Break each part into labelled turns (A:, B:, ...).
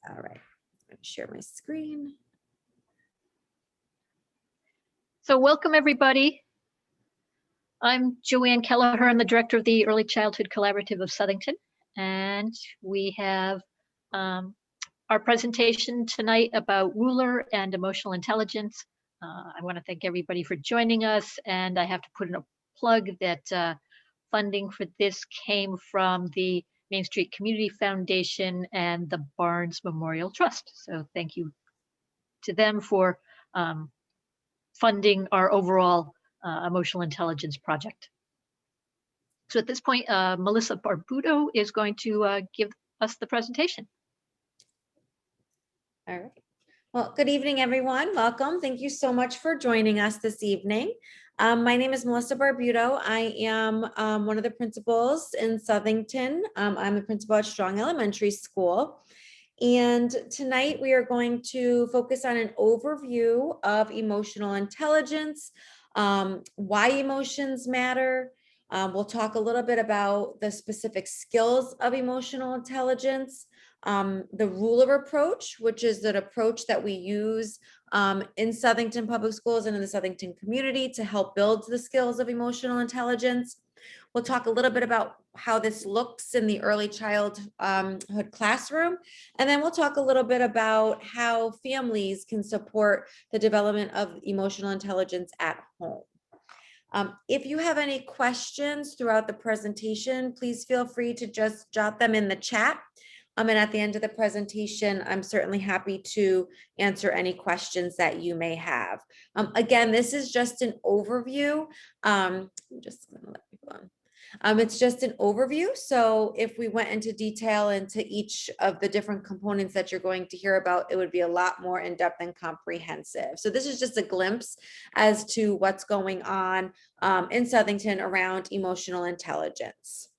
A: All right, I'm going to share my screen.
B: So welcome, everybody. I'm Joanne Kelleher. I'm the director of the Early Childhood Collaborative of Southington. And we have our presentation tonight about ruler and emotional intelligence. I want to thank everybody for joining us. And I have to put in a plug that funding for this came from the Main Street Community Foundation and the Barnes Memorial Trust. So thank you to them for funding our overall emotional intelligence project. So at this point, Melissa Barbuto is going to give us the presentation.
A: All right. Well, good evening, everyone. Welcome. Thank you so much for joining us this evening. My name is Melissa Barbuto. I am one of the principals in Southington. I'm the principal at Strong Elementary School. And tonight we are going to focus on an overview of emotional intelligence, why emotions matter. We'll talk a little bit about the specific skills of emotional intelligence, the ruler approach, which is an approach that we use in Southington Public Schools and in the Southington community to help build the skills of emotional intelligence. We'll talk a little bit about how this looks in the early childhood classroom, and then we'll talk a little bit about how families can support the development of emotional intelligence at home. If you have any questions throughout the presentation, please feel free to just jot them in the chat. And at the end of the presentation, I'm certainly happy to answer any questions that you may have. Again, this is just an overview. I'm just going to let people on. It's just an overview. So if we went into detail into each of the different components that you're going to hear about, it would be a lot more in-depth and comprehensive. So this is just a glimpse as to what's going on in Southington around emotional intelligence.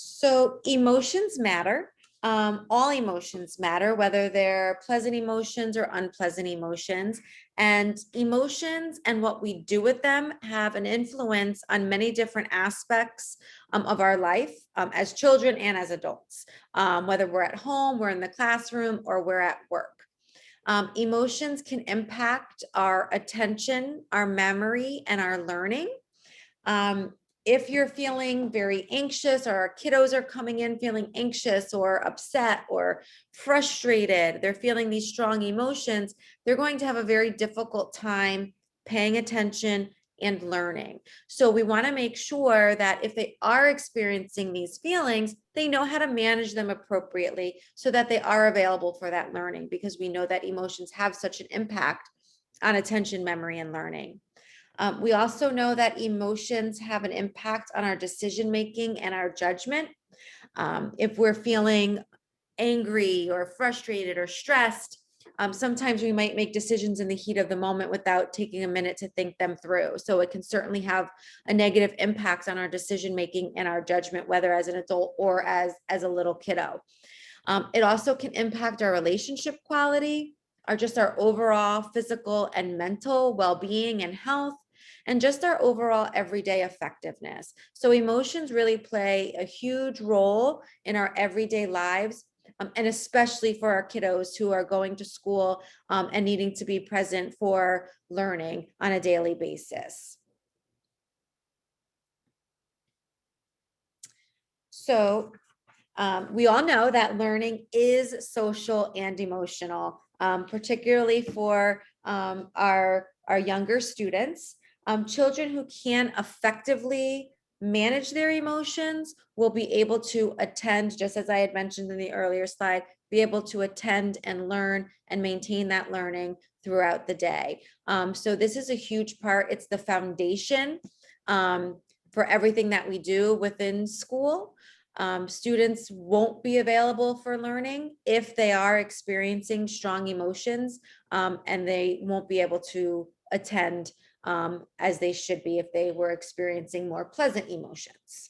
A: So emotions matter. All emotions matter, whether they're pleasant emotions or unpleasant emotions. And emotions and what we do with them have an influence on many different aspects of our life as children and as adults, whether we're at home, we're in the classroom, or we're at work. Emotions can impact our attention, our memory, and our learning. If you're feeling very anxious, or our kiddos are coming in feeling anxious or upset or frustrated, they're feeling these strong emotions, they're going to have a very difficult time paying attention and learning. So we want to make sure that if they are experiencing these feelings, they know how to manage them appropriately so that they are available for that learning, because we know that emotions have such an impact on attention, memory, and learning. We also know that emotions have an impact on our decision-making and our judgment. If we're feeling angry or frustrated or stressed, sometimes we might make decisions in the heat of the moment without taking a minute to think them through. So it can certainly have a negative impact on our decision-making and our judgment, whether as an adult or as a little kiddo. It also can impact our relationship quality, our overall physical and mental well-being and health, and just our overall everyday effectiveness. So emotions really play a huge role in our everyday lives, and especially for our kiddos who are going to school and needing to be present for learning on a daily basis. So we all know that learning is social and emotional, particularly for our younger students. Children who can effectively manage their emotions will be able to attend, just as I had mentioned in the earlier slide, be able to attend and learn and maintain that learning throughout the day. So this is a huge part. It's the foundation for everything that we do within school. Students won't be available for learning if they are experiencing strong emotions, and they won't be able to attend as they should be if they were experiencing more pleasant emotions.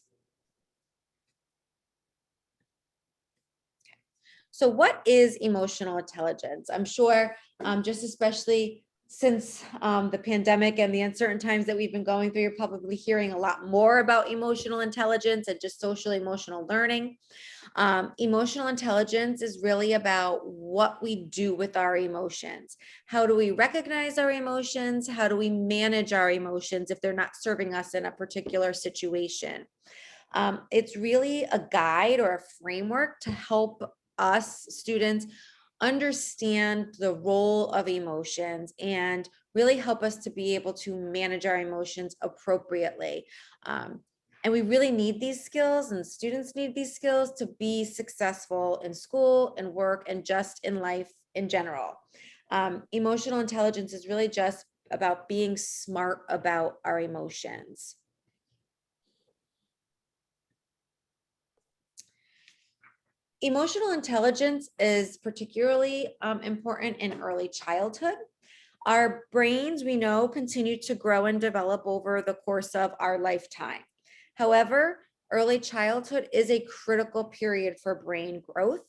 A: So what is emotional intelligence? I'm sure just especially since the pandemic and the uncertain times that we've been going through, you're probably hearing a lot more about emotional intelligence and just social emotional learning. Emotional intelligence is really about what we do with our emotions. How do we recognize our emotions? How do we manage our emotions if they're not serving us in a particular situation? It's really a guide or a framework to help us students understand the role of emotions and really help us to be able to manage our emotions appropriately. And we really need these skills, and students need these skills to be successful in school and work and just in life in general. Emotional intelligence is really just about being smart about our emotions. Emotional intelligence is particularly important in early childhood. Our brains, we know, continue to grow and develop over the course of our lifetime. However, early childhood is a critical period for brain growth.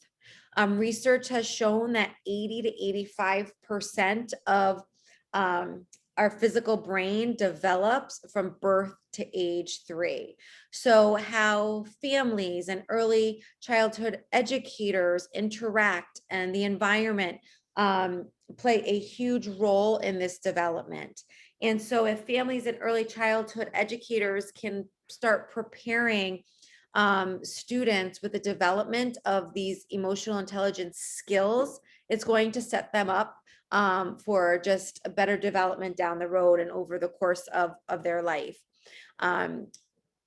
A: Research has shown that 80 to 85% of our physical brain develops from birth to age 3. So how families and early childhood educators interact and the environment play a huge role in this development. And so if families and early childhood educators can start preparing students with the development of these emotional intelligence skills, it's going to set them up for just a better development down the road and over the course of their life.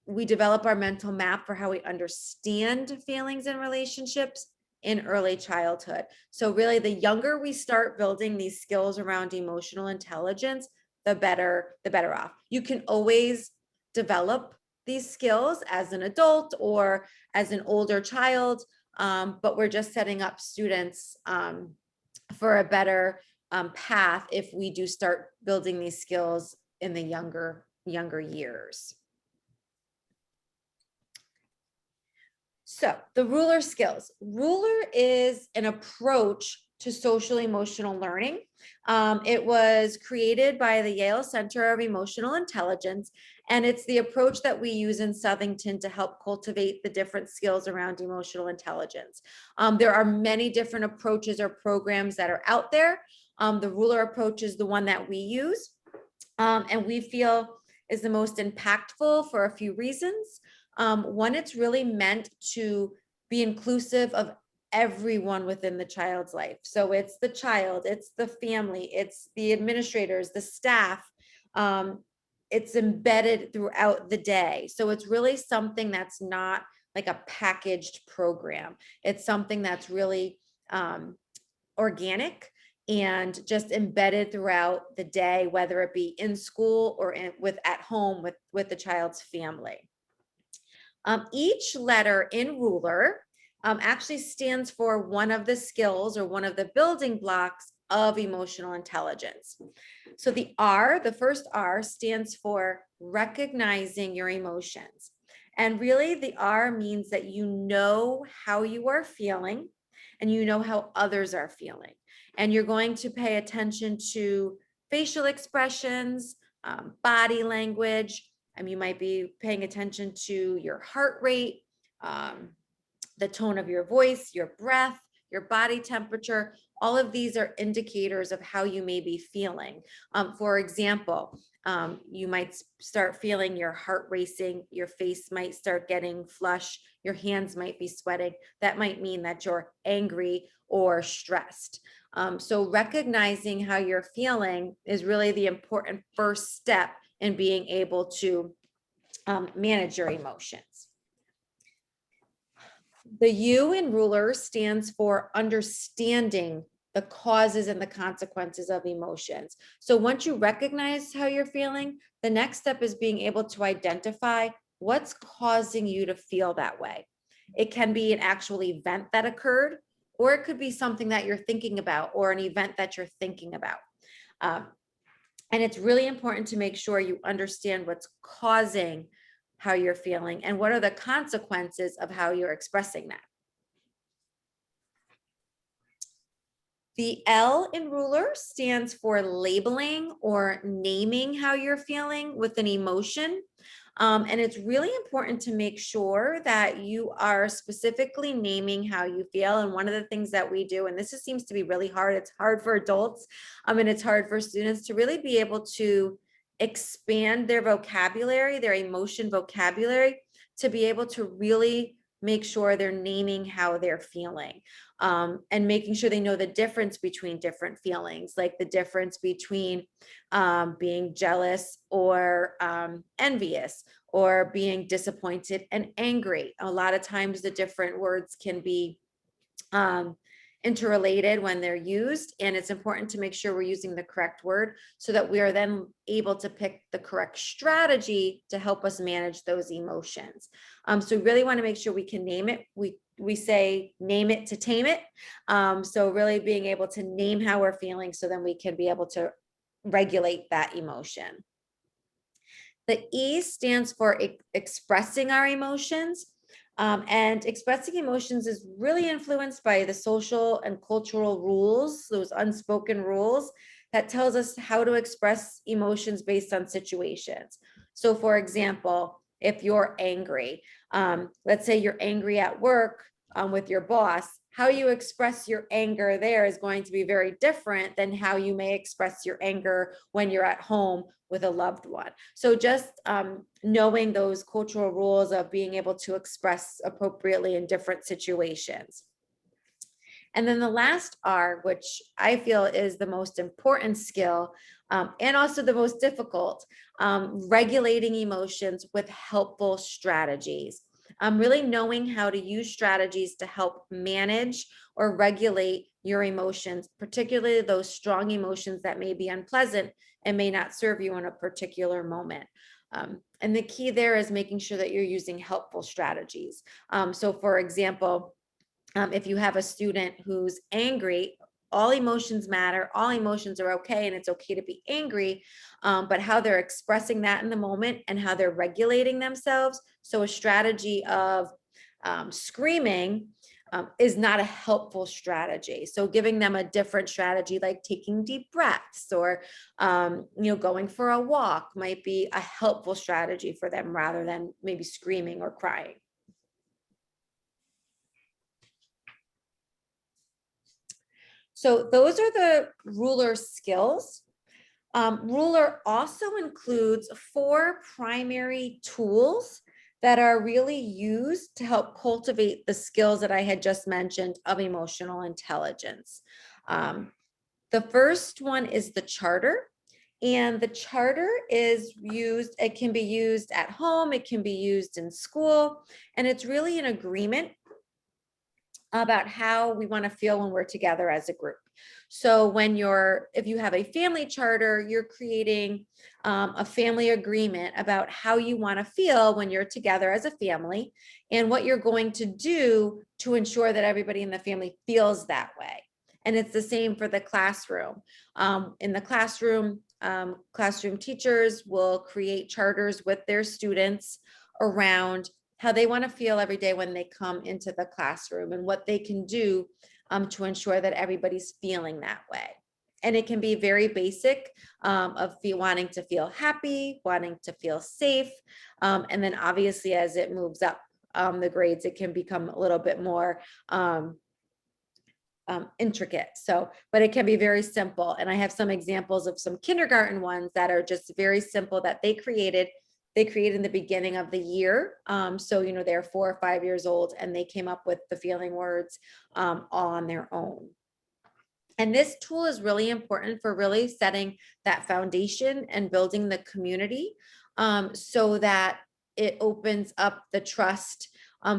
A: We develop our mental map for how we understand feelings and relationships in early childhood. So really, the younger we start building these skills around emotional intelligence, the better off. You can always develop these skills as an adult or as an older child, but we're just setting up students for a better path if we do start building these skills in the younger years. So the ruler skills. Ruler is an approach to social emotional learning. It was created by the Yale Center of Emotional Intelligence, and it's the approach that we use in Southington to help cultivate the different skills around emotional intelligence. There are many different approaches or programs that are out there. The ruler approach is the one that we use, and we feel is the most impactful for a few reasons. One, it's really meant to be inclusive of everyone within the child's life. So it's the child, it's the family, it's the administrators, the staff. It's embedded throughout the day. So it's really something that's not like a packaged program. It's something that's really organic and just embedded throughout the day, whether it be in school or at home with the child's family. Each letter in ruler actually stands for one of the skills or one of the building blocks of emotional intelligence. So the R, the first R, stands for recognizing your emotions. And really the R means that you know how you are feeling and you know how others are feeling. And you're going to pay attention to facial expressions, body language. You might be paying attention to your heart rate, the tone of your voice, your breath, your body temperature. All of these are indicators of how you may be feeling. For example, you might start feeling your heart racing, your face might start getting flushed, your hands might be sweating. That might mean that you're angry or stressed. So recognizing how you're feeling is really the important first step in being able to manage your emotions. The U in ruler stands for understanding the causes and the consequences of emotions. So once you recognize how you're feeling, the next step is being able to identify what's causing you to feel that way. It can be an actual event that occurred, or it could be something that you're thinking about or an event that you're thinking about. And it's really important to make sure you understand what's causing how you're feeling and what are the consequences of how you're expressing that. The L in ruler stands for labeling or naming how you're feeling with an emotion. And it's really important to make sure that you are specifically naming how you feel. And one of the things that we do, and this just seems to be really hard, it's hard for adults, and it's hard for students to really be able to expand their vocabulary, their emotion vocabulary, to be able to really make sure they're naming how they're feeling, and making sure they know the difference between different feelings, like the difference between being jealous or envious, or being disappointed and angry. A lot of times the different words can be interrelated when they're used, and it's important to make sure we're using the correct word so that we are then able to pick the correct strategy to help us manage those emotions. So we really want to make sure we can name it. We say name it to tame it. So really being able to name how we're feeling, so then we can be able to regulate that emotion. The E stands for expressing our emotions. And expressing emotions is really influenced by the social and cultural rules, those unspoken rules that tells us how to express emotions based on situations. So for example, if you're angry, let's say you're angry at work with your boss, how you express your anger there is going to be very different than how you may express your anger when you're at home with a loved one. So just knowing those cultural rules of being able to express appropriately in different situations. And then the last R, which I feel is the most important skill, and also the most difficult, regulating emotions with helpful strategies. Really knowing how to use strategies to help manage or regulate your emotions, particularly those strong emotions that may be unpleasant and may not serve you in a particular moment. And the key there is making sure that you're using helpful strategies. So for example, if you have a student who's angry, all emotions matter, all emotions are okay, and it's okay to be angry, but how they're expressing that in the moment and how they're regulating themselves. So a strategy of screaming is not a helpful strategy. So giving them a different strategy, like taking deep breaths or going for a walk, might be a helpful strategy for them rather than maybe screaming or crying. So those are the ruler skills. Ruler also includes 4 primary tools that are really used to help cultivate the skills that I had just mentioned of emotional intelligence. The first one is the charter. And the charter is used, it can be used at home, it can be used in school, and it's really an agreement about how we want to feel when we're together as a group. So if you have a family charter, you're creating a family agreement about how you want to feel when you're together as a family and what you're going to do to ensure that everybody in the family feels that way. And it's the same for the classroom. In the classroom, classroom teachers will create charters with their students around how they want to feel every day when they come into the classroom and what they can do to ensure that everybody's feeling that way. And it can be very basic of wanting to feel happy, wanting to feel safe. And then obviously as it moves up the grades, it can become a little bit more intricate. But it can be very simple. And I have some examples of some kindergarten ones that are just very simple that they created in the beginning of the year. So, they're 4 or 5 years old and they came up with the feeling words all on their own. And this tool is really important for really setting that foundation and building the community so that it opens up the trust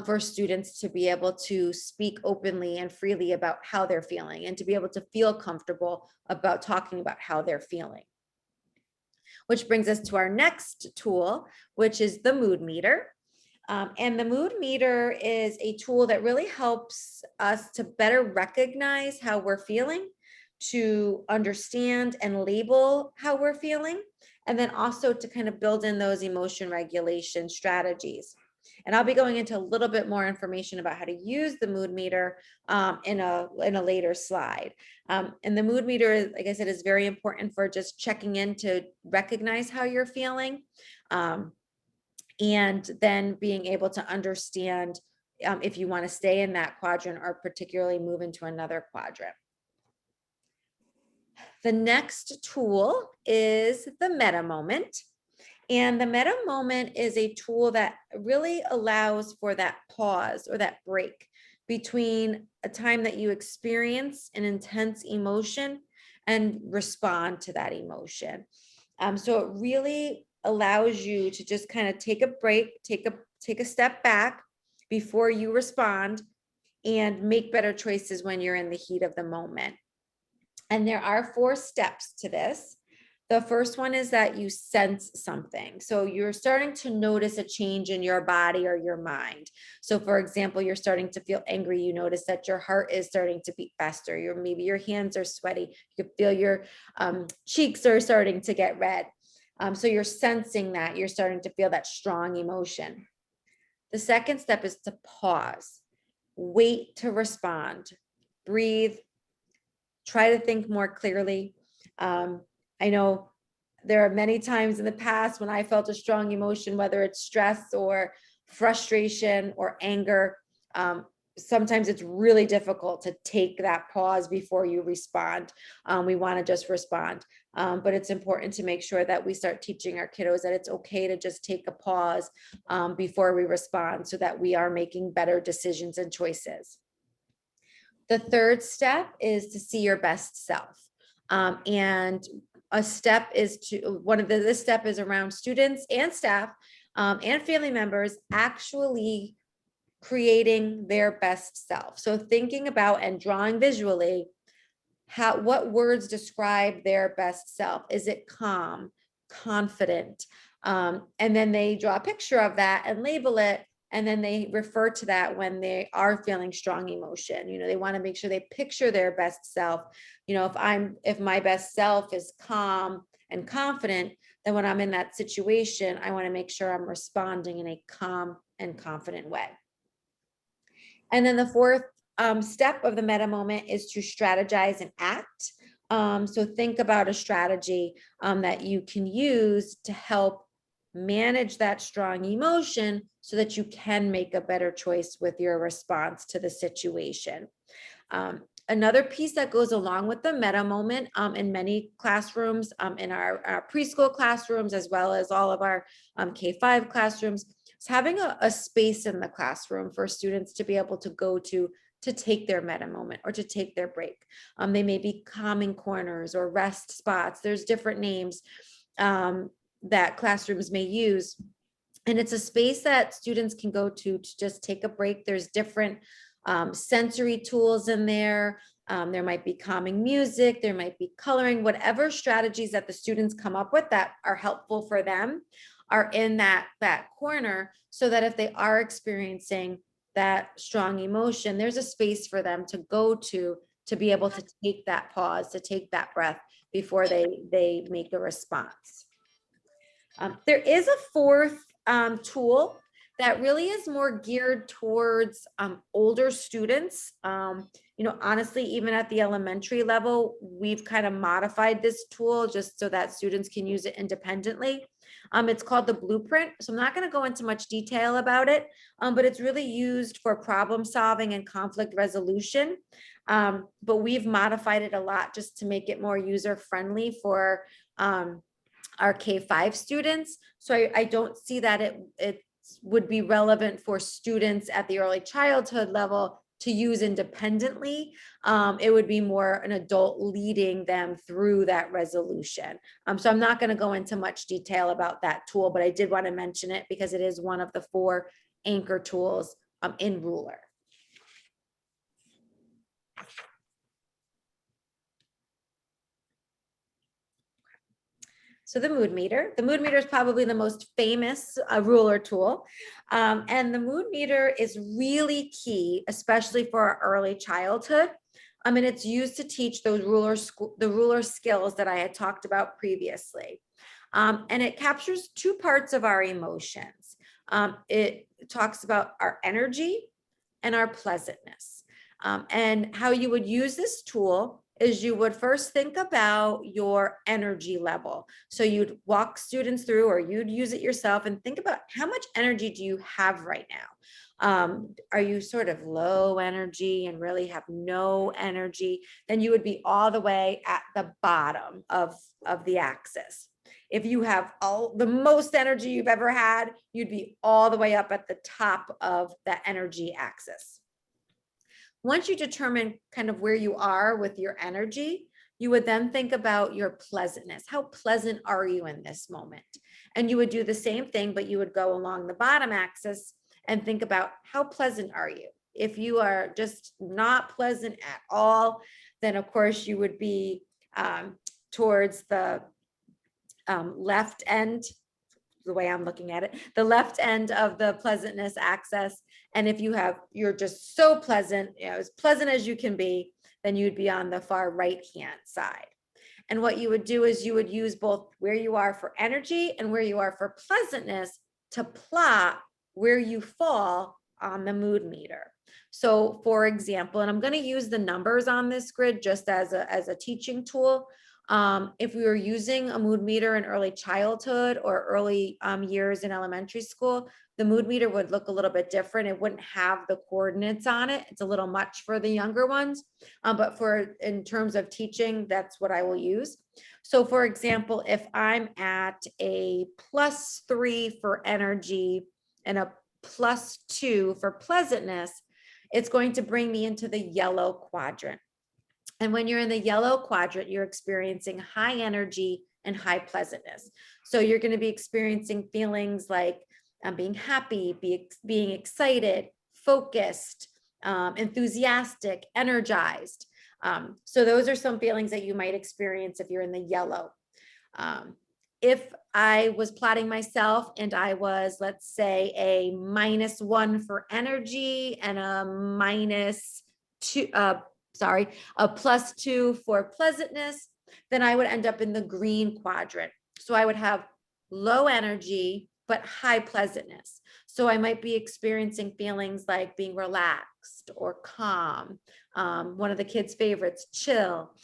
A: for students to be able to speak openly and freely about how they're feeling and to be able to feel comfortable about talking about how they're feeling. Which brings us to our next tool, which is the mood meter. And the mood meter is a tool that really helps us to better recognize how we're feeling, to understand and label how we're feeling, and then also to kind of build in those emotion regulation strategies. And I'll be going into a little bit more information about how to use the mood meter in a later slide. And the mood meter, like I said, is very important for just checking in to recognize how you're feeling. And then being able to understand if you want to stay in that quadrant or particularly move into another quadrant. The next tool is the meta moment. And the meta moment is a tool that really allows for that pause or that break between a time that you experience an intense emotion and respond to that emotion. So it really allows you to just kind of take a break, take a step back before you respond and make better choices when you're in the heat of the moment. And there are 4 steps to this. The first one is that you sense something. So you're starting to notice a change in your body or your mind. So for example, you're starting to feel angry. You notice that your heart is starting to beat faster. Maybe your hands are sweaty. You can feel your cheeks are starting to get red. So you're sensing that. You're starting to feel that strong emotion. The second step is to pause. Wait to respond. Breathe. Try to think more clearly. I know there are many times in the past when I felt a strong emotion, whether it's stress or frustration or anger. Sometimes it's really difficult to take that pause before you respond. We want to just respond. But it's important to make sure that we start teaching our kiddos that it's okay to just take a pause before we respond so that we are making better decisions and choices. The third step is to see your best self. And a step is this step is around students and staff and family members actually creating their best self. So thinking about and drawing visually what words describe their best self. Is it calm, confident? And then they draw a picture of that and label it. And then they refer to that when they are feeling strong emotion. They want to make sure they picture their best self. If my best self is calm and confident, then when I'm in that situation, I want to make sure I'm responding in a calm and confident way. And then the fourth step of the meta moment is to strategize and act. So think about a strategy that you can use to help manage that strong emotion so that you can make a better choice with your response to the situation. Another piece that goes along with the meta moment in many classrooms, in our preschool classrooms, as well as all of our K-5 classrooms, is having a space in the classroom for students to be able to go to take their meta moment or to take their break. They may be calming corners or rest spots. There's different names that classrooms may use. And it's a space that students can go to just take a break. There's different sensory tools in there. There might be calming music, there might be coloring, whatever strategies that the students come up with that are helpful for them are in that corner, so that if they are experiencing that strong emotion, there's a space for them to go to be able to take that pause, to take that breath before they make a response. There is a fourth tool that really is more geared towards older students. Honestly, even at the elementary level, we've kind of modified this tool just so that students can use it independently. It's called the Blueprint. So I'm not going to go into much detail about it, but it's really used for problem solving and conflict resolution. But we've modified it a lot just to make it more user friendly for our K-5 students. So I don't see that it would be relevant for students at the early childhood level to use independently. It would be more an adult leading them through that resolution. So I'm not going to go into much detail about that tool, but I did want to mention it because it is one of the 4 anchor tools in Ruler. So the mood meter is probably the most famous ruler tool. And the mood meter is really key, especially for our early childhood. And it's used to teach those the ruler skills that I had talked about previously. And it captures 2 parts of our emotions. It talks about our energy and our pleasantness. And how you would use this tool is you would first think about your energy level. So you'd walk students through, or you'd use it yourself and think about how much energy do you have right now? Are you sort of low energy and really have no energy? Then you would be all the way at the bottom of the axis. If you have all the most energy you've ever had, you'd be all the way up at the top of the energy axis. Once you determine kind of where you are with your energy, you would then think about your pleasantness. How pleasant are you in this moment? And you would do the same thing, but you would go along the bottom axis and think about how pleasant are you? If you are just not pleasant at all, then of course you would be towards the left end, the way I'm looking at it, the left end of the pleasantness axis. And if you're just so pleasant, as pleasant as you can be, then you'd be on the far right-hand side. And what you would do is you would use both where you are for energy and where you are for pleasantness to plot where you fall on the mood meter. So for example, and I'm going to use the numbers on this grid just as a teaching tool. If we were using a mood meter in early childhood or early years in elementary school, the mood meter would look a little bit different. It wouldn't have the coordinates on it. It's a little much for the younger ones, but in terms of teaching, that's what I will use. So for example, if I'm at a +3 for energy and a +2 for pleasantness, it's going to bring me into the yellow quadrant. And when you're in the yellow quadrant, you're experiencing high energy and high pleasantness. So you're going to be experiencing feelings like being happy, being excited, focused, enthusiastic, energized. So those are some feelings that you might experience if you're in the yellow. If I was plotting myself and I was, let's say, a -1 for energy and a +2 for pleasantness, then I would end up in the green quadrant. So I would have low energy, but high pleasantness. So I might be experiencing feelings like being relaxed or calm. One of the kids' favorites, chill.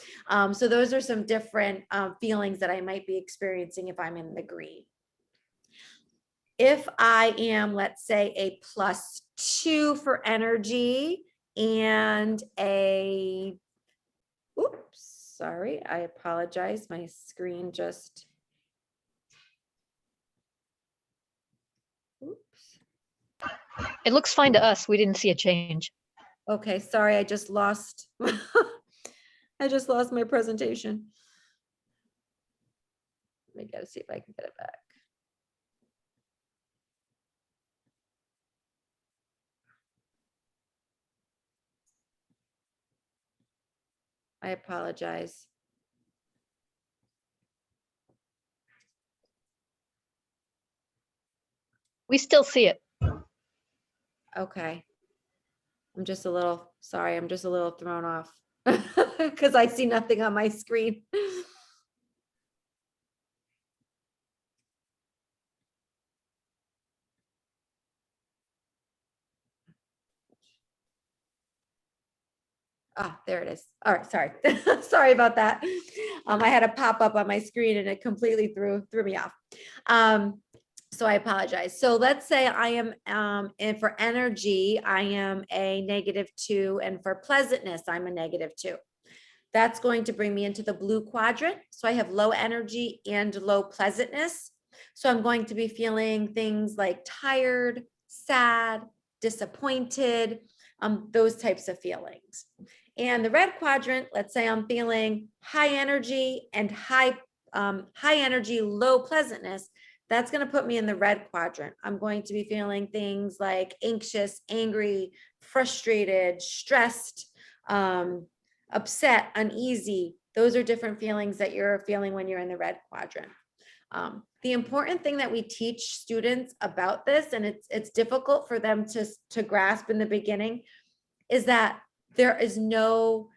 A: So those are some different feelings that I might be experiencing if I'm in the green. If I am, let's say, a +2 for energy and oops, sorry, I apologize. My screen just, oops.
B: It looks fine to us. We didn't see a change.
A: Okay, sorry, I just lost, I just lost my presentation. Let me see if I can get it back. I apologize.
B: We still see it.
A: Okay. I'm just a little, sorry, I'm just a little thrown off because I see nothing on my screen. Ah, there it is. All right, sorry. Sorry about that. I had a pop up on my screen and it completely threw me off. So I apologize. So let's say I am, and for energy, I am a -2, and for pleasantness, I'm a -2. That's going to bring me into the blue quadrant. So I have low energy and low pleasantness. So I'm going to be feeling things like tired, sad, disappointed, those types of feelings. And the red quadrant, let's say I'm feeling high energy and high energy, low pleasantness. That's going to put me in the red quadrant. I'm going to be feeling things like anxious, angry, frustrated, stressed, upset, uneasy. Those are different feelings that you're feeling when you're in the red quadrant. The important thing that we teach students about this, and it's difficult for them to grasp in the beginning, is that there is no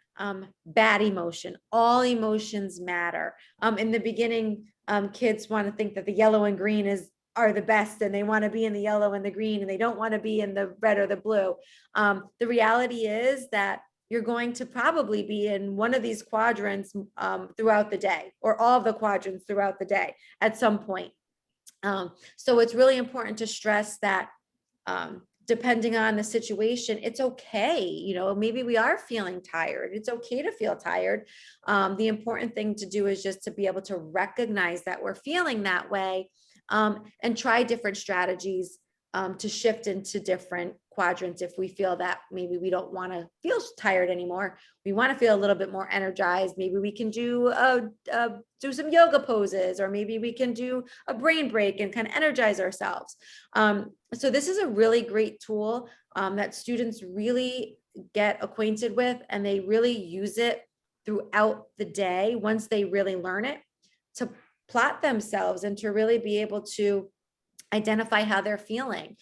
A: bad emotion. All emotions matter. In the beginning, kids want to think that the yellow and green is are the best and they want to be in the yellow and the green and they don't want to be in the red or the blue. The reality is that you're going to probably be in one of these quadrants throughout the day, or all of the quadrants throughout the day at some point. So it's really important to stress that depending on the situation, it's okay. You know, maybe we are feeling tired. It's okay to feel tired. The important thing to do is just to be able to recognize that we're feeling that way, and try different strategies to shift into different quadrants if we feel that maybe we don't want to feel tired anymore. We want to feel a little bit more energized. Maybe we can do some yoga poses, or maybe we can do a brain break and kind of energize ourselves. So this is a really great tool that students really get acquainted with, and they really use it throughout the day once they really learn it, to plot themselves and to really be able to identify how they're feeling.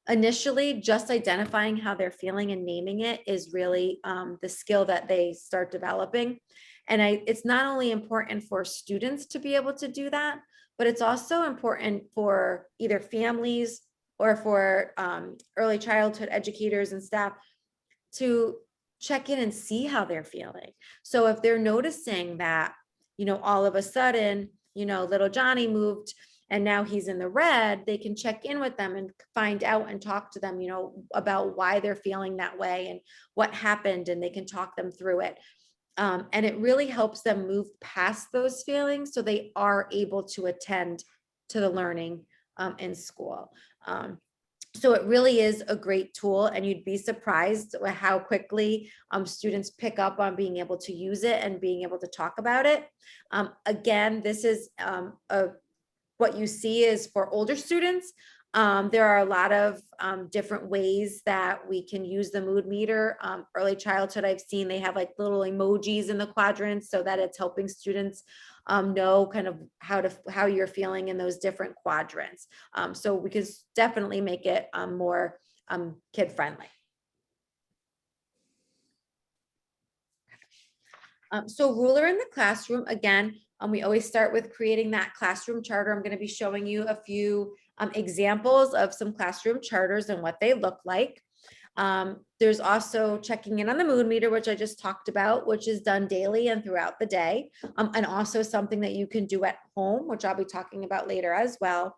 A: Initially, just identifying how they're feeling and naming it is really the skill that they start developing. And it's not only important for students to be able to do that, but it's also important for either families or for early childhood educators and staff to check in and see how they're feeling. So if they're noticing that, you know, all of a sudden, you know, little Johnny moved and now he's in the red, they can check in with them and find out and talk to them, you know, about why they're feeling that way and what happened, and they can talk them through it. And it really helps them move past those feelings so they are able to attend to the learning in school. So it really is a great tool, and you'd be surprised how quickly students pick up on being able to use it and being able to talk about it. Again, this is what you see is for older students. There are a lot of different ways that we can use the mood meter. Early childhood, I've seen they have like little emojis in the quadrants so that it's helping students know kind of how you're feeling in those different quadrants. So we can definitely make it more kid friendly. So ruler in the classroom, again, we always start with creating that classroom charter. I'm going to be showing you a few examples of some classroom charters and what they look like. There's also checking in on the mood meter, which I just talked about, which is done daily and throughout the day, and also something that you can do at home, which I'll be talking about later as well.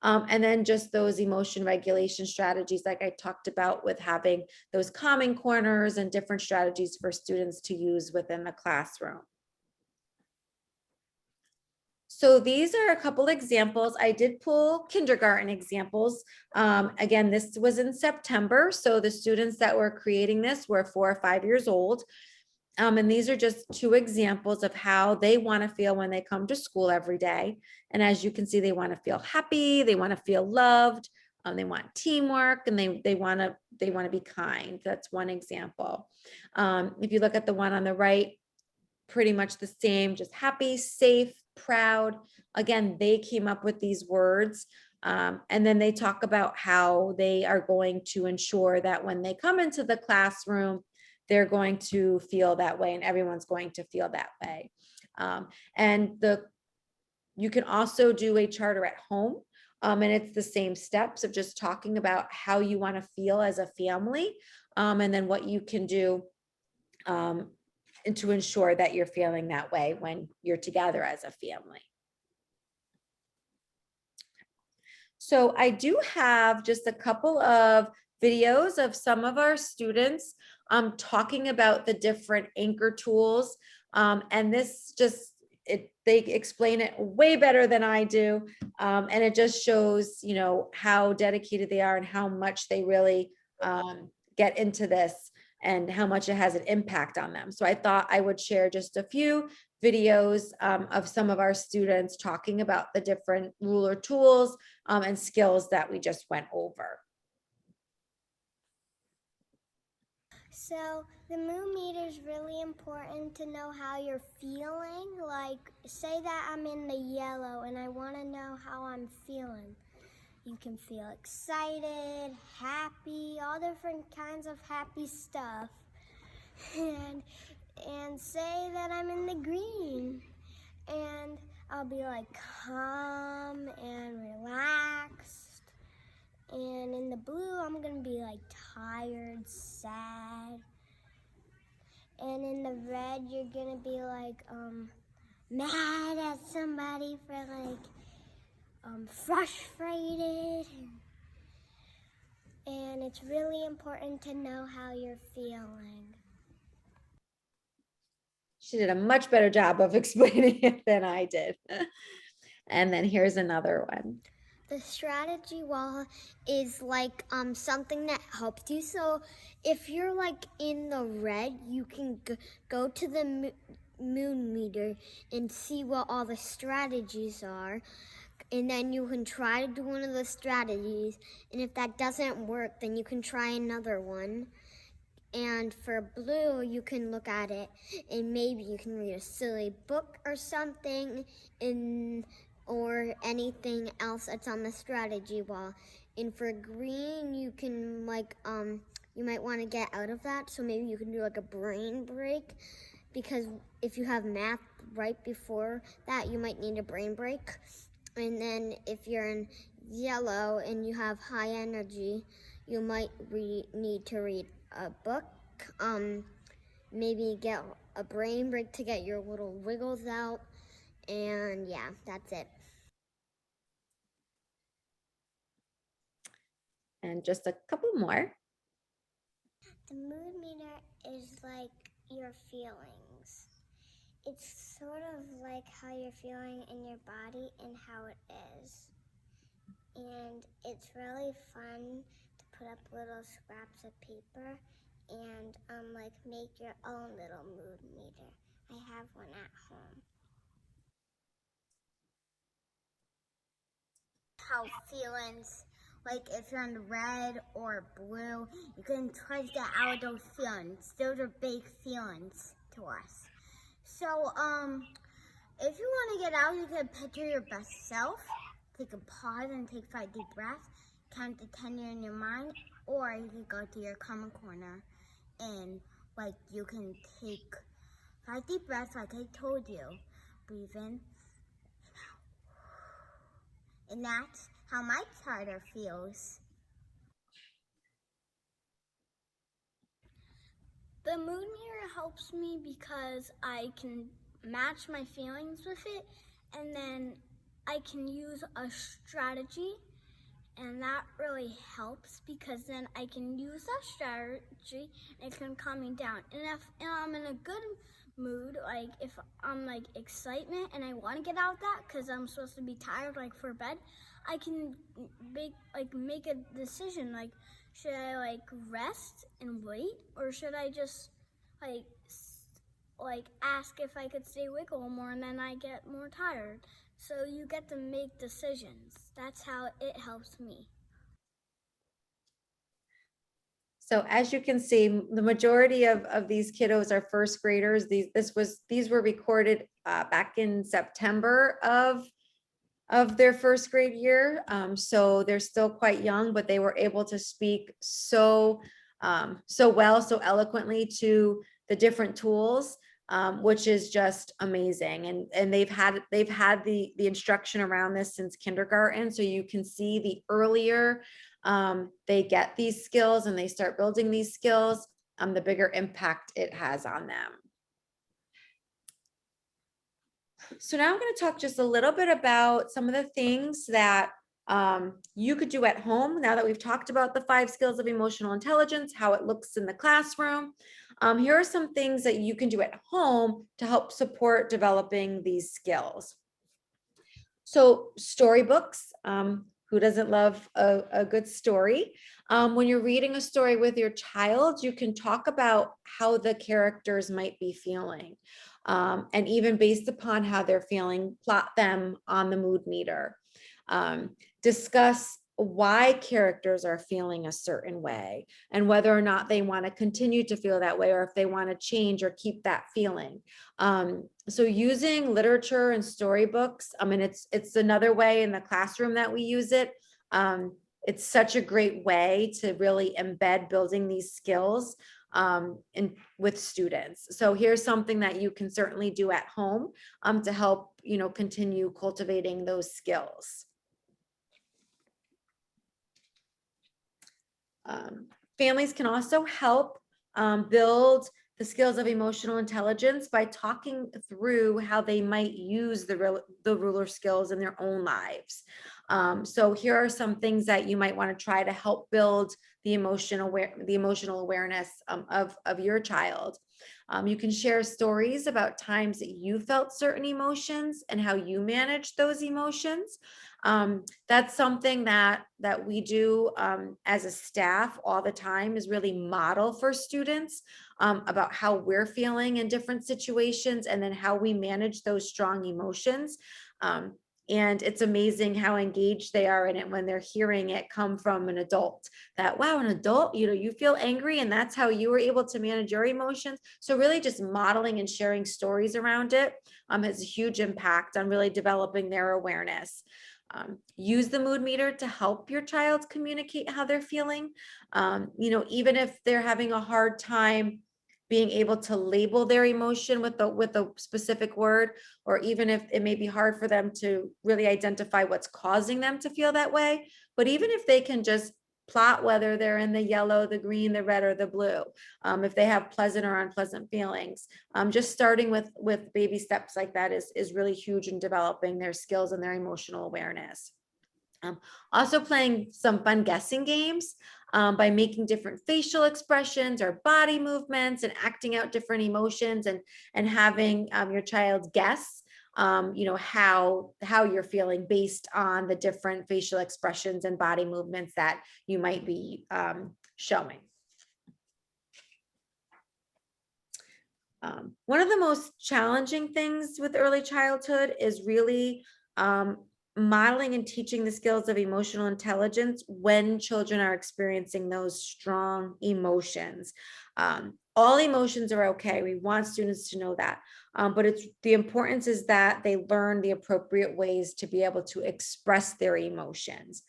A: And then just those emotion regulation strategies, like I talked about, with having those calming corners and different strategies for students to use within the classroom. So these are a couple examples. I did pull kindergarten examples. Again, this was in September. So the students that were creating this were 4 or 5 years old. And these are just two examples of how they want to feel when they come to school every day. And as you can see, they want to feel happy, they want to feel loved, they want teamwork, and they want to be kind. That's one example. If you look at the one on the right, pretty much the same, just happy, safe, proud. Again, they came up with these words. And then they talk about how they are going to ensure that when they come into the classroom, they're going to feel that way, and everyone's going to feel that way. You can also do a charter at home. And it's the same steps of just talking about how you want to feel as a family, and then what you can do and to ensure that you're feeling that way when you're together as a family. So I do have just a couple of videos of some of our students talking about the different anchor tools. And this just, they explain it way better than I do. And it just shows, you know, how dedicated they are and how much they really get into this and how much it has an impact on them. So I thought I would share just a few videos of some of our students talking about the different ruler tools and skills that we just went over.
C: So the mood meter is really important to know how you're feeling. Like, say that I'm in the yellow and I want to know how I'm feeling. You can feel excited, happy, all different kinds of happy stuff. And say that I'm in the green and I'll be like calm and relaxed. And in the blue, I'm gonna be like tired, sad. And in the red, you're gonna be like mad at somebody for like frustrated. And it's really important to know how you're feeling.
A: She did a much better job of explaining it than I did. And then here's another one.
C: The strategy wall is like something that helps you. So if you're like in the red, you can go to the moon meter and see what all the strategies are. And then you can try to do one of the strategies. And if that doesn't work, then you can try another one. And for blue, you can look at it and maybe you can read a silly book or something or anything else that's on the strategy wall. And for green, you can you might want to get out of that. So maybe you can do like a brain break, because if you have math right before that, you might need a brain break. And then if you're in yellow and you have high energy, you might need to read a book, maybe get a brain break to get your little wiggles out, and yeah, that's it.
A: And just a couple more.
C: The mood meter is like your feelings. It's sort of like how you're feeling in your body and how it is. And it's really fun to put up little scraps of paper and like make your own little mood meter. I have one at home. How feelings, like if you're in red or blue, you can try to get out of those feelings. Those are big feelings to us. So if you want to get out, you can picture your best self. Take a pause and take 5 deep breaths. Count to 10 in your mind, or you can go to your common corner and you can take 5 deep breaths like I told you. Breathe in. And that's how my charter feels. The mood meter helps me because I can match my feelings with it, and then I can use a strategy, and that really helps because then I can use that strategy and it can calm me down. And if I'm in a good mood, like if I'm like excitement and I want to get out of that because I'm supposed to be tired like for bed, I can make a decision like, should I rest and wait, or should I just ask if I could stay awake a little more, and then I get more tired. So you get to make decisions. That's how it helps me.
A: So as you can see, the majority of these kiddos are first graders. These were recorded back in September of their first grade year. So they're still quite young, but they were able to speak so well, so eloquently to the different tools, which is just amazing. And they've had the instruction around this since kindergarten. So you can see the earlier they get these skills and they start building these skills, the bigger impact it has on them. So now I'm going to talk just a little bit about some of the things that you could do at home. Now that we've talked about the 5 skills of emotional intelligence, how it looks in the classroom, here are some things that you can do at home to help support developing these skills. So storybooks, who doesn't love a good story? When you're reading a story with your child, you can talk about how the characters might be feeling. And even based upon how they're feeling, plot them on the mood meter. Discuss why characters are feeling a certain way and whether or not they want to continue to feel that way, or if they want to change or keep that feeling. So using literature and storybooks, I mean, it's another way in the classroom that we use it. It's such a great way to really embed building these skills. with students. So here's something that you can certainly do at home to help, continue cultivating those skills. Families can also help build the skills of emotional intelligence by talking through how they might use the ruler skills in their own lives. So here are some things that you might want to try to help build the emotional awareness of your child. You can share stories about times that you felt certain emotions and how you managed those emotions. That's something that we do as a staff all the time, is really model for students about how we're feeling in different situations and then how we manage those strong emotions. And it's amazing how engaged they are in it when they're hearing it come from an adult, that, wow, an adult, you feel angry and that's how you were able to manage your emotions. So really just modeling and sharing stories around it has a huge impact on really developing their awareness. Use the mood meter to help your child communicate how they're feeling. Even if they're having a hard time being able to label their emotion with a specific word, or even if it may be hard for them to really identify what's causing them to feel that way. But even if they can just plot whether they're in the yellow, the green, the red, or the blue, if they have pleasant or unpleasant feelings, just starting with baby steps like that is really huge in developing their skills and their emotional awareness. Also playing some fun guessing games by making different facial expressions or body movements and acting out different emotions, and having your child guess how you're feeling based on the different facial expressions and body movements that you might be showing. One of the most challenging things with early childhood is really modeling and teaching the skills of emotional intelligence when children are experiencing those strong emotions. All emotions are okay. We want students to know that. But the importance is that they learn the appropriate ways to be able to express their emotions.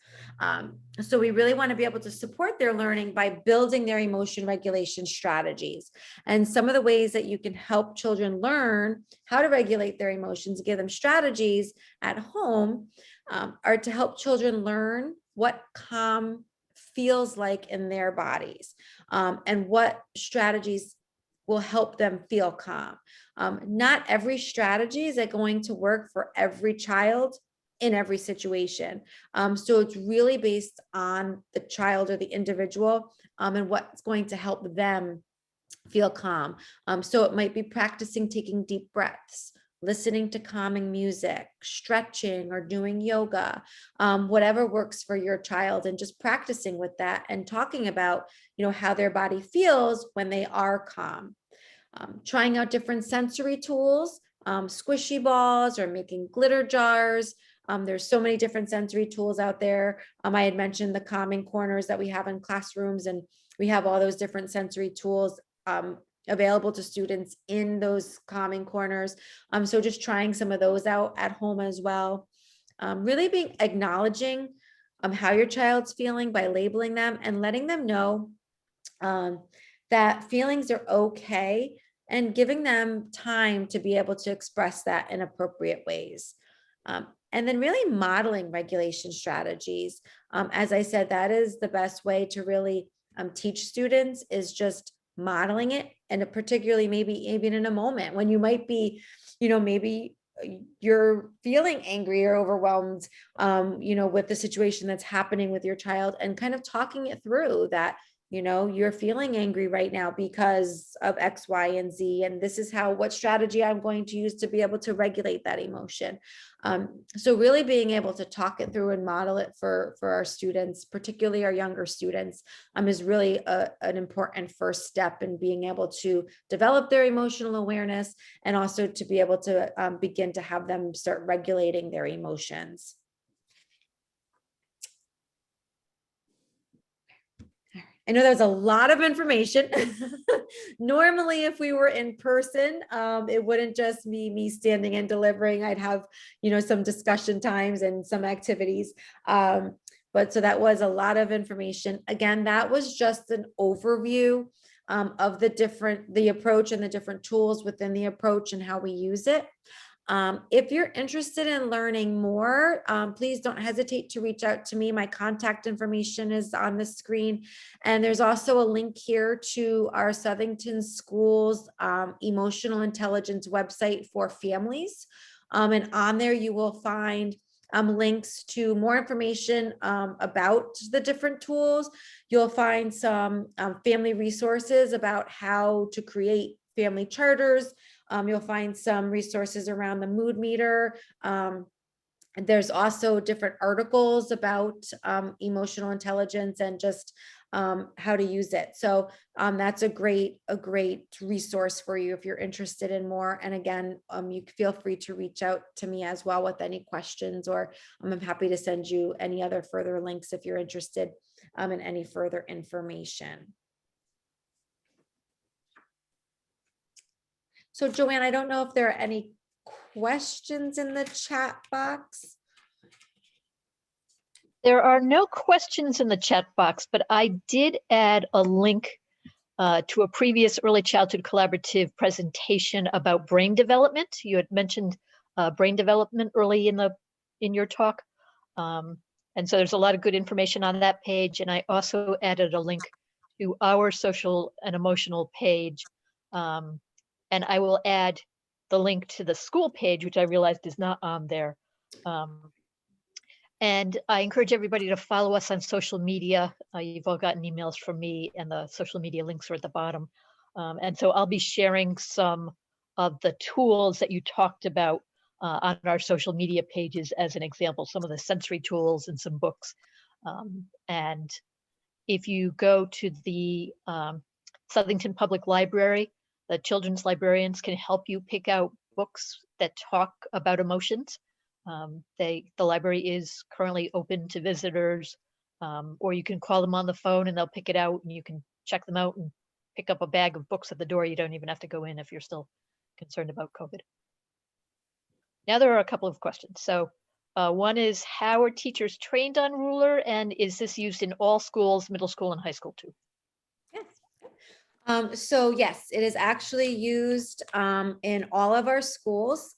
A: So we really want to be able to support their learning by building their emotion regulation strategies. And some of the ways that you can help children learn how to regulate their emotions, give them strategies at home, are to help children learn what calm feels like in their bodies, and what strategies will help them feel calm. Not every strategy is going to work for every child in every situation. So it's really based on the child or the individual, and what's going to help them feel calm. So it might be practicing taking deep breaths, listening to calming music, stretching, or doing yoga, whatever works for your child, and just practicing with that and talking about, how their body feels when they are calm. Trying out different sensory tools, squishy balls, or making glitter jars. There's so many different sensory tools out there. I had mentioned the calming corners that we have in classrooms, and we have all those different sensory tools available to students in those calming corners. So just trying some of those out at home as well. Really acknowledging how your child's feeling by labeling them and letting them know that feelings are okay, and giving them time to be able to express that in appropriate ways. And then really modeling regulation strategies. As I said, that is the best way to really teach students, is just modeling it, and particularly maybe even in a moment when you might be, maybe you're feeling angry or overwhelmed, with the situation that's happening with your child, and kind of talking it through that, you're feeling angry right now because of X, Y, and Z. And this is what strategy I'm going to use to be able to regulate that emotion. So really being able to talk it through and model it for our students, particularly our younger students, is really an important first step in being able to develop their emotional awareness, and also to be able to begin to have them start regulating their emotions. I know there's a lot of information. Normally, if we were in person, it wouldn't just be me standing and delivering. I'd have, some discussion times and some activities. But so that was a lot of information. Again, that was just an overview of the approach and the different tools within the approach and how we use it. If you're interested in learning more, please don't hesitate to reach out to me. My contact information is on the screen. And there's also a link here to our Southington Schools emotional intelligence website for families. And on there you will find links to more information about the different tools. You'll find some family resources about how to create family charters. You'll find some resources around the mood meter. There's also different articles about emotional intelligence and just how to use it. So that's a great resource for you if you're interested in more. And again, you feel free to reach out to me as well with any questions, or I'm happy to send you any other further links if you're interested in any further information. So Joanne, I don't know if there are any questions in the chat box.
B: There are no questions in the chat box, but I did add a link to a previous Early Childhood Collaborative presentation about brain development. You had mentioned brain development early in your talk. And so there's a lot of good information on that page. And I also added a link to our social and emotional page. And I will add the link to the school page, which I realized is not on there. And I encourage everybody to follow us on social media. You've all gotten emails from me, and the social media links are at the bottom. And so I'll be sharing some of the tools that you talked about on our social media pages as an example, some of the sensory tools and some books. And if you go to the Southington Public Library, the children's librarians can help you pick out books that talk about emotions. The library is currently open to visitors, or you can call them on the phone and they'll pick it out and you can check them out and pick up a bag of books at the door. You don't even have to go in if you're still concerned about COVID. Now there are a couple of questions. So one is, how are teachers trained on Ruler, and is this used in all schools, middle school and high school too?
A: Yes. So yes, it is actually used in all of our schools.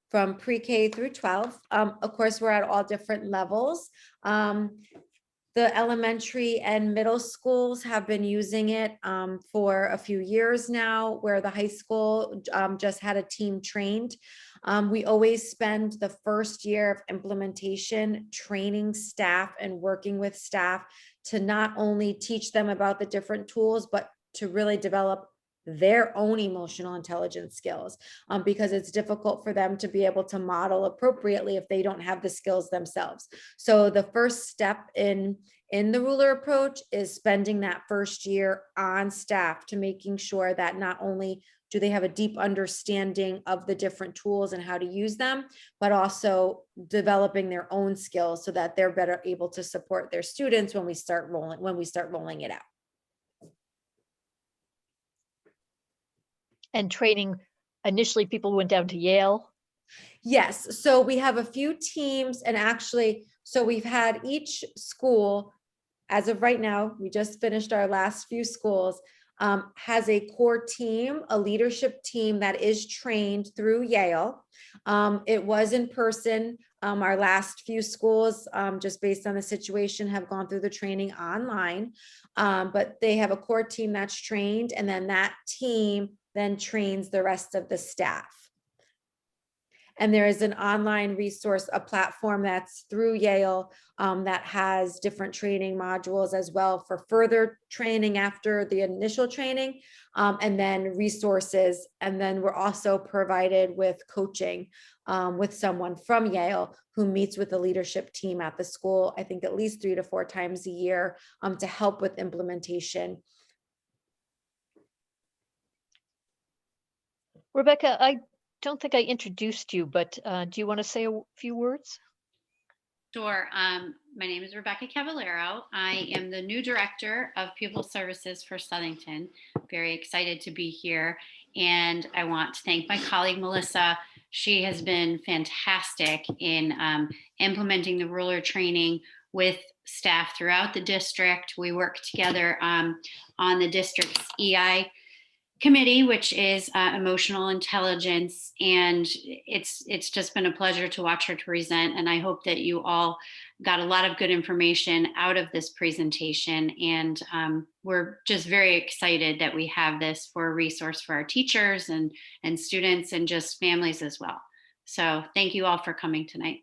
A: From pre-K through 12. Of course, we're at all different levels. The elementary and middle schools have been using it for a few years now, where the high school just had a team trained. We always spend the first year of implementation training staff and working with staff to not only teach them about the different tools, but to really develop their own emotional intelligence skills, because it's difficult for them to be able to model appropriately if they don't have the skills themselves. So the first step in the Ruler approach is spending that first year on staff to making sure that not only do they have a deep understanding of the different tools and how to use them, but also developing their own skills so that they're better able to support their students when we start rolling it out.
B: And training, initially people went down to Yale.
A: Yes, so we have a few teams, and actually, so we've had each school, as of right now, we just finished our last few schools, has a core team, a leadership team that is trained through Yale. It was in person. Our last few schools, just based on the situation, have gone through the training online, but they have a core team that's trained, and then that team then trains the rest of the staff. And there is an online resource, a platform that's through Yale that has different training modules as well for further training after the initial training, and then resources. And then we're also provided with coaching with someone from Yale who meets with the leadership team at the school, I think at least 3 to 4 times a year, to help with implementation.
B: Rebecca, I don't think I introduced you, but do you want to say a few words?
D: Sure. My name is Rebecca Cavallero. I am the new director of Pupil Services for Southington. Very excited to be here. And I want to thank my colleague, Melissa. She has been fantastic in implementing the Ruler training with staff throughout the district. We work together on the district's EI committee, which is emotional intelligence, and it's just been a pleasure to watch her present, and I hope that you all got a lot of good information out of this presentation, and we're just very excited that we have this for a resource for our teachers and students and just families as well. So thank you all for coming tonight.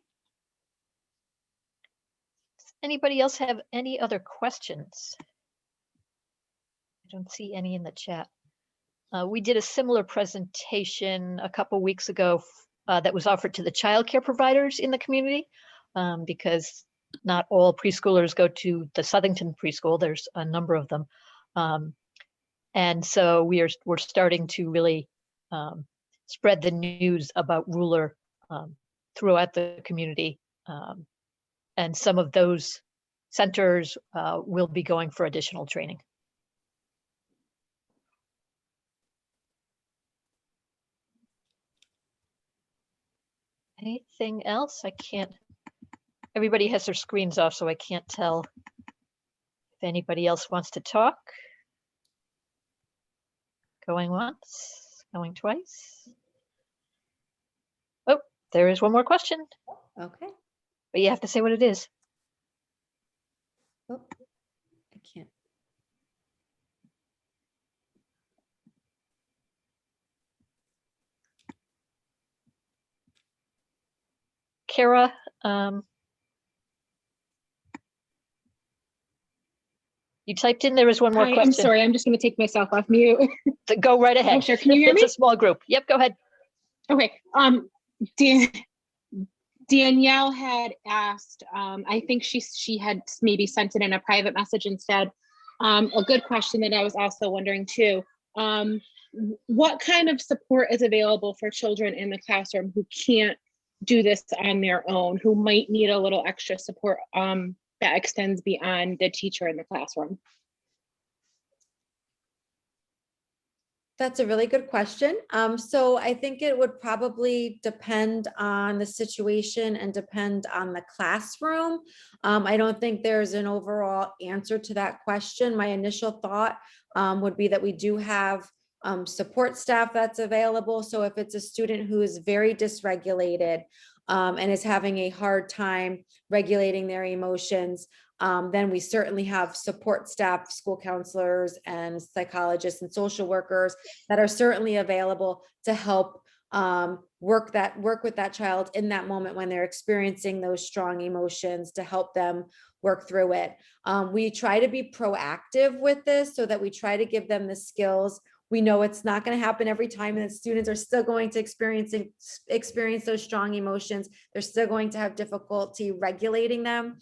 B: Does anybody else have any other questions? I don't see any in the chat. We did a similar presentation a couple weeks ago that was offered to the childcare providers in the community, because not all preschoolers go to the Southington preschool. There's a number of them. And so we're starting to really spread the news about Ruler throughout the community. And some of those centers will be going for additional training. Anything else? I can't, everybody has their screens off, so I can't tell if anybody else wants to talk. Going once, going twice. Oh, there is one more question.
A: Okay.
B: But you have to say what it is.
A: Oh, I can't.
B: Kara, you typed in there is one more question.
E: I'm sorry, I'm just going to take myself off mute.
B: Go right ahead.
E: Oh, sure. Can you hear me?
B: It's a small group. Yep, go ahead.
E: Okay. Danielle had asked, I think she had maybe sent it in a private message instead. A good question that I was also wondering too. What kind of support is available for children in the classroom who can't do this on their own, who might need a little extra support that extends beyond the teacher in the classroom?
A: That's a really good question. So I think it would probably depend on the situation and depend on the classroom. I don't think there's an overall answer to that question. My initial thought would be that we do have support staff that's available. So if it's a student who is very dysregulated and is having a hard time regulating their emotions, then we certainly have support staff, school counselors and psychologists and social workers that are certainly available to help work with that child in that moment when they're experiencing those strong emotions, to help them work through it. We try to be proactive with this so that we try to give them the skills. We know it's not going to happen every time, and students are still going to experience those strong emotions. They're still going to have difficulty regulating them.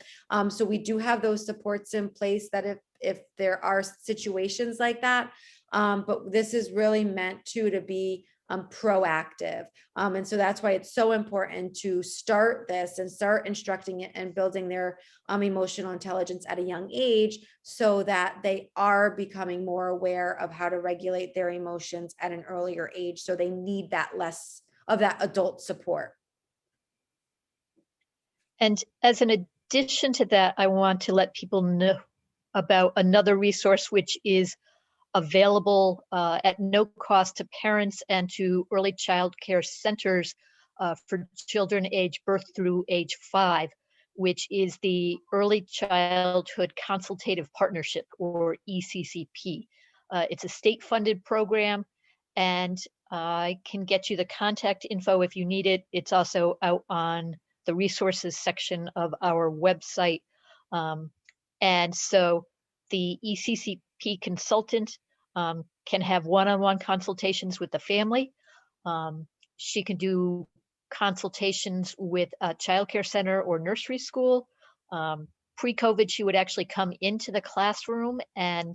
A: So we do have those supports in place that if there are situations like that, but this is really meant to be proactive. And so that's why it's so important to start this and start instructing it and building their emotional intelligence at a young age, so that they are becoming more aware of how to regulate their emotions at an earlier age. So they need that less of that adult support.
B: And as an addition to that, I want to let people know about another resource which is available at no cost to parents and to early child care centers for children age birth through age 5, which is the Early Childhood Consultative Partnership, or ECCP. It's a state-funded program, and I can get you the contact info if you need it. It's also out on the resources section of our website. And so the ECCP consultant can have one-on-one consultations with the family. She can do consultations with a childcare center or nursery school. Pre-COVID, she would actually come into the classroom and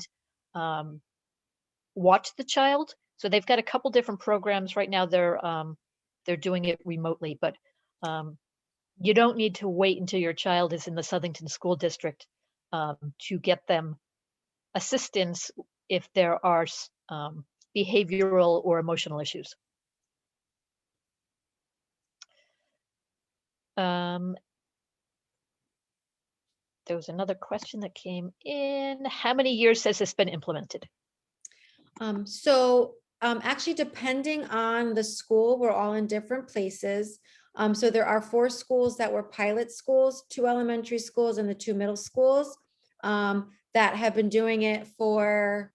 B: watch the child. So they've got a couple different programs right now. They're doing it remotely, but you don't need to wait until your child is in the Southington School District to get them assistance if there are behavioral or emotional issues. there was another question that came in. How many years has this been implemented?
A: Actually, depending on the school, we're all in different places. So there are 4 schools that were pilot schools, 2 elementary schools and the 2 middle schools that have been doing it for,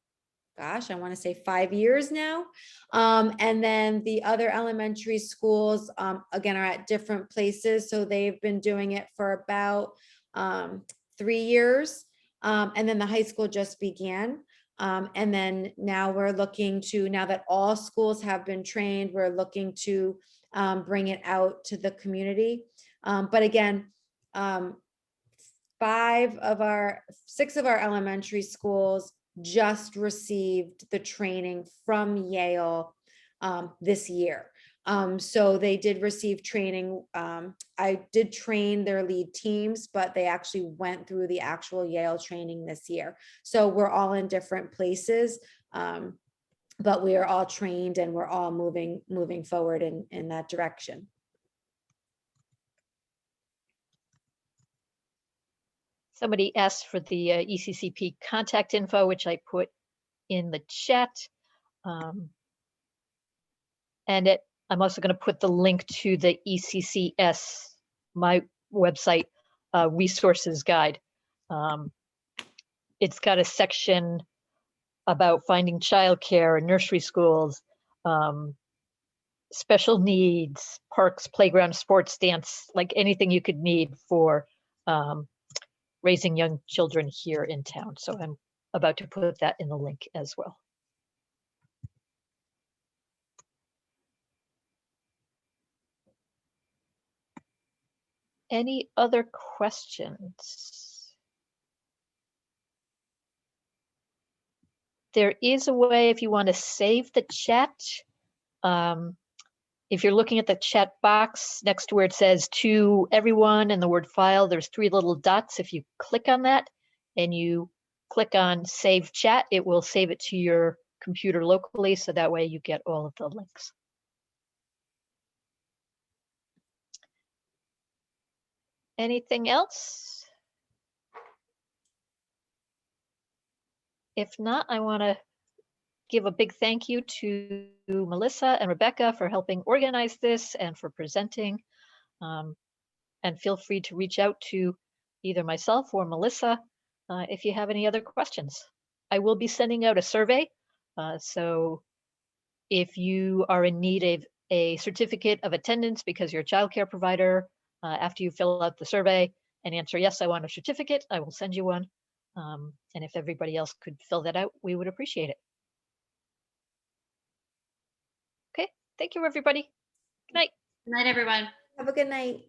A: gosh, I want to say 5 years now. And then the other elementary schools, again, are at different places. So they've been doing it for about 3 years. And then the high school just began. And then now we're looking to, now that all schools have been trained, we're looking to bring it out to the community. But again, 6 of our elementary schools just received the training from Yale this year. So they did receive training. I did train their lead teams, but they actually went through the actual Yale training this year. So we're all in different places, but we are all trained and we're all moving forward in that direction.
B: Somebody asked for the ECCP contact info, which I put in the chat. And I'm also going to put the link to the ECCS, my website, resources guide. It's got a section about finding childcare and nursery schools, special needs, parks, playground, sports, dance, like anything you could need for raising young children here in town. So I'm about to put that in the link as well. Any other questions? There is a way if you want to save the chat. If you're looking at the chat box next to where it says to everyone and the word file, there's 3 little dots. If you click on that and you click on save chat, it will save it to your computer locally. So that way you get all of the links. Anything else? If not, I want to give a big thank you to Melissa and Rebecca for helping organize this and for presenting. And feel free to reach out to either myself or Melissa if you have any other questions. I will be sending out a survey. So if you are in need of a certificate of attendance because you're a childcare provider, after you fill out the survey and answer, yes, I want a certificate, I will send you one. And if everybody else could fill that out, we would appreciate it. Okay, thank you, everybody. Good night.
D: Good night, everyone.
A: Have a good night.